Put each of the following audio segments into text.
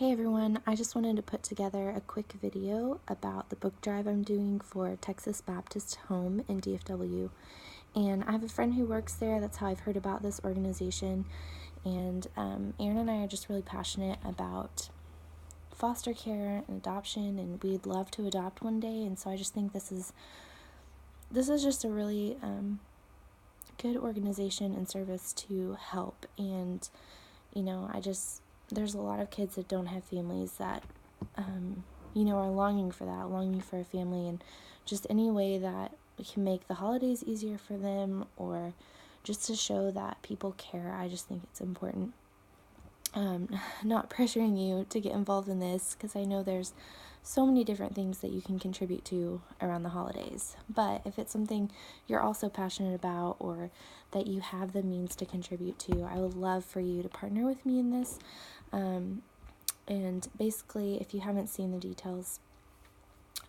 Hey everyone, I just wanted to put together a quick video about the book drive I'm doing for Texas Baptist Home in DFW. And I have a friend who works there. That's how I've heard about this organization. And Aaron and I are just really passionate about foster care and adoption, and we'd love to adopt one day. And so I just think this is just a really good organization and service to help. And there's a lot of kids that don't have families that, are longing for that, longing for a family, and just any way that we can make the holidays easier for them, or just to show that people care. I just think it's important. Not pressuring you to get involved in this, because I know there's so many different things that you can contribute to around the holidays. But if it's something you're also passionate about, or that you have the means to contribute to, I would love for you to partner with me in this. And basically, if you haven't seen the details,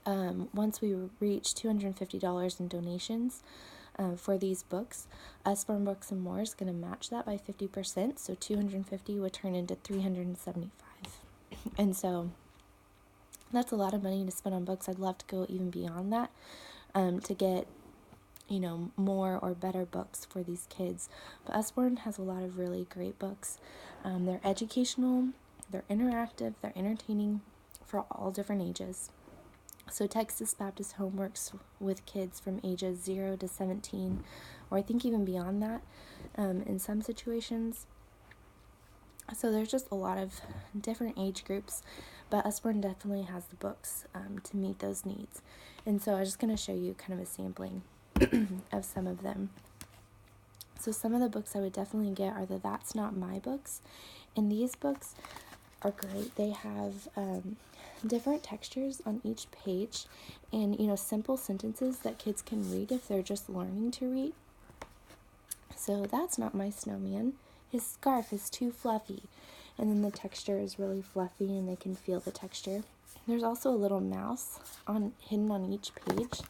once we reach $250 in donations for these books, Usborne Books and More is going to match that by 50%, so 250 would turn into 375. And so that's a lot of money to spend on books. I'd love to go even beyond that, to get more or better books for these kids. But Usborne has a lot of really great books. They're educational, they're interactive, they're entertaining for all different ages. So Texas Baptist Home works with kids from ages 0 to 17, or I think even beyond that, in some situations. So there's just a lot of different age groups, but Usborne definitely has the books to meet those needs. And so I'm just going to show you kind of a sampling of some of them. So some of the books I would definitely get are the That's Not My books, and these books are great. They have different textures on each page, and simple sentences that kids can read if they're just learning to read. So that's not my snowman. His scarf is too fluffy, and then the texture is really fluffy and they can feel the texture. There's also a little mouse hidden on each page.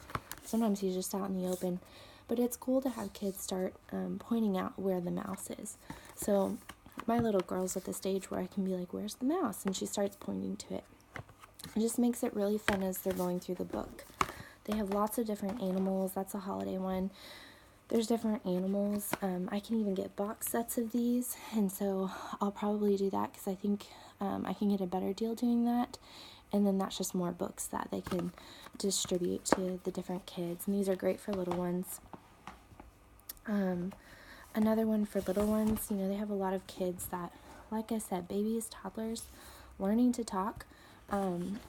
Sometimes he's just out in the open, but it's cool to have kids start pointing out where the mouse is. So my little girl's at the stage where I can be like, where's the mouse? And she starts pointing to it. It just makes it really fun as they're going through the book. They have lots of different animals. That's a holiday one. There's different animals. I can even get box sets of these, and so I'll probably do that because I think I can get a better deal doing that. And then that's just more books that they can distribute to the different kids. And these are great for little ones. Another one for little ones, they have a lot of kids that, like I said, babies, toddlers, learning to talk.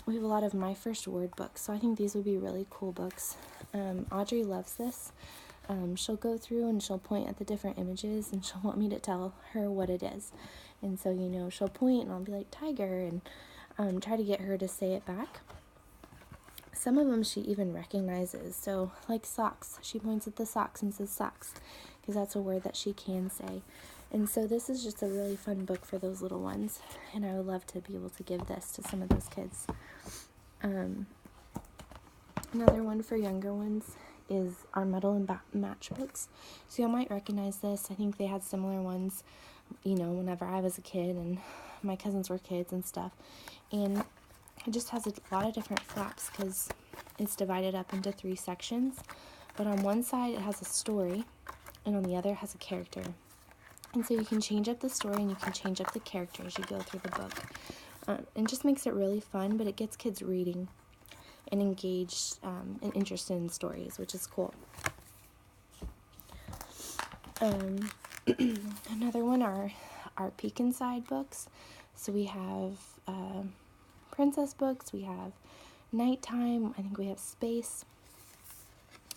We have a lot of My First Word books, so I think these would be really cool books. Audrey loves this. She'll go through and she'll point at the different images, and she'll want me to tell her what it is. And so, she'll point and I'll be like, tiger, and try to get her to say it back. Some of them she even recognizes. So, like socks, she points at the socks and says socks, because that's a word that she can say. And so this is just a really fun book for those little ones, and I would love to be able to give this to some of those kids. Another one for younger ones is our Muddle and Match books. So you might recognize this. I think they had similar ones, whenever I was a kid and my cousins were kids and stuff. And it just has a lot of different flaps because it's divided up into 3 sections. But on one side it has a story, and on the other it has a character. And so you can change up the story and you can change up the character as you go through the book. It just makes it really fun, but it gets kids reading and engaged and interested in stories, which is cool. Another one are our Peek Inside books. So we have princess books, we have nighttime, I think we have space.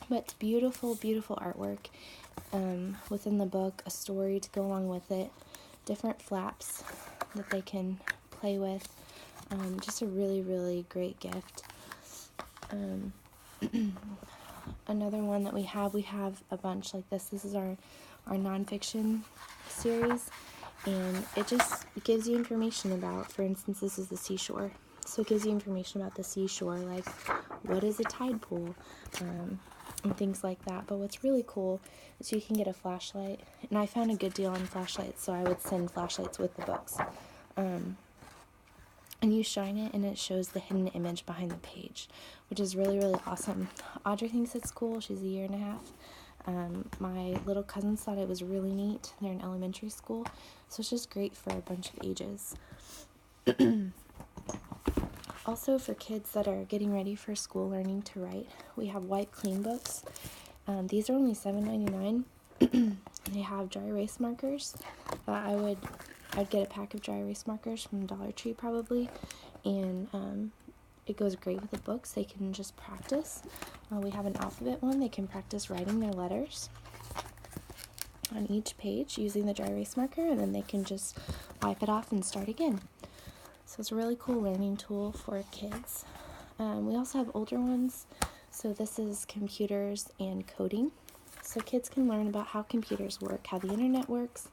But it's beautiful, beautiful artwork within the book, a story to go along with it, different flaps that they can play with. Just a really, really great gift. Another one that we have a bunch like this. This is our nonfiction series, and it just gives you information about, for instance, this is the seashore. So it gives you information about the seashore, like what is a tide pool, and things like that. But what's really cool is you can get a flashlight, and I found a good deal on flashlights, so I would send flashlights with the books. and you shine it and it shows the hidden image behind the page, which is really, really awesome. Audrey thinks it's cool. She's a year and a half. My little cousins thought it was really neat. They're in elementary school, so it's just great for a bunch of ages. Also, for kids that are getting ready for school learning to write, we have Wipe Clean books. These are only $7.99. They have dry erase markers. I'd get a pack of dry erase markers from Dollar Tree probably, and it goes great with the books. They can just practice. We have an alphabet one. They can practice writing their letters on each page using the dry erase marker, and then they can just wipe it off and start again. So it's a really cool learning tool for kids. We also have older ones. So this is computers and coding. So kids can learn about how computers work, how the internet works.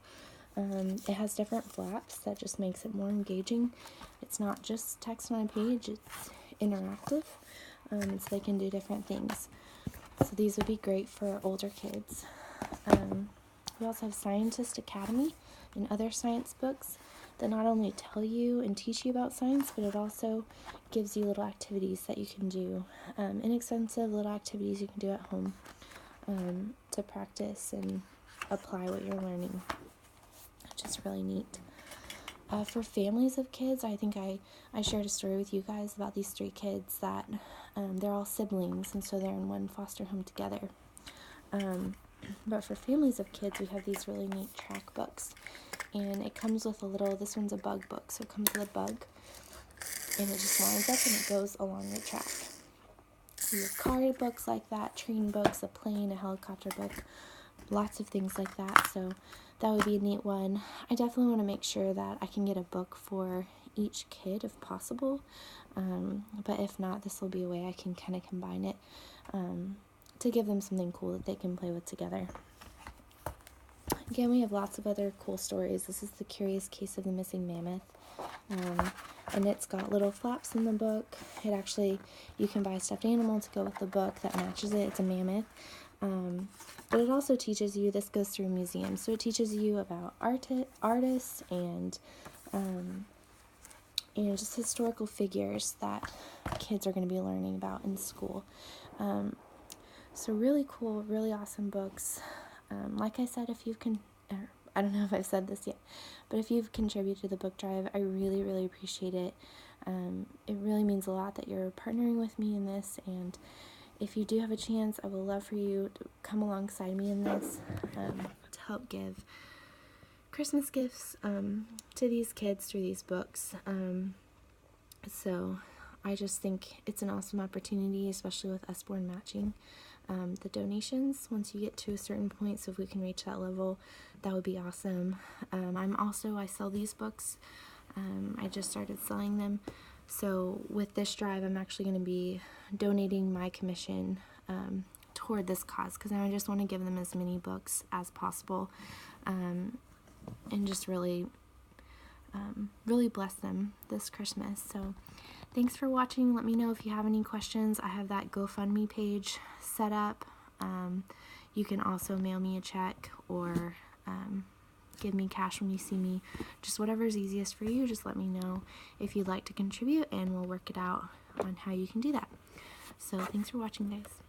It has different flaps that just makes it more engaging. It's not just text on a page, it's interactive. So they can do different things. So these would be great for older kids. We also have Scientist Academy and other science books that not only tell you and teach you about science, but it also gives you little activities that you can do, inexpensive little activities you can do at home to practice and apply what you're learning, which is really neat. For families of kids, I think I shared a story with you guys about these 3 kids that they're all siblings, and so they're in one foster home together. But for families of kids, we have these really neat track books. And it comes with this one's a bug book, so it comes with a bug, and it just lines up and it goes along the track. We have card books like that, train books, a plane, a helicopter book, lots of things like that, so that would be a neat one. I definitely want to make sure that I can get a book for each kid if possible, but if not, this will be a way I can kind of combine it to give them something cool that they can play with together. Again, we have lots of other cool stories. This is The Curious Case of the Missing Mammoth, and it's got little flaps in the book. You can buy a stuffed animal to go with the book that matches it. It's a mammoth, but it also teaches you, this goes through museums, so it teaches you about artists and just historical figures that kids are going to be learning about in school. So really cool, really awesome books. Like I said, I don't know if I've said this yet, but if you've contributed to the book drive, I really, really appreciate it. It really means a lot that you're partnering with me in this, and if you do have a chance, I would love for you to come alongside me in this to help give Christmas gifts to these kids through these books. So I just think it's an awesome opportunity, especially with Usborne matching the donations once you get to a certain point. So if we can reach that level, that would be awesome. I sell these books. I just started selling them. So with this drive, I'm actually going to be donating my commission toward this cause, because I just want to give them as many books as possible, and just really bless them this Christmas. So thanks for watching. Let me know if you have any questions. I have that GoFundMe page set up. You can also mail me a check or give me cash when you see me. Just whatever's easiest for you, just let me know if you'd like to contribute, and we'll work it out on how you can do that. So thanks for watching, guys.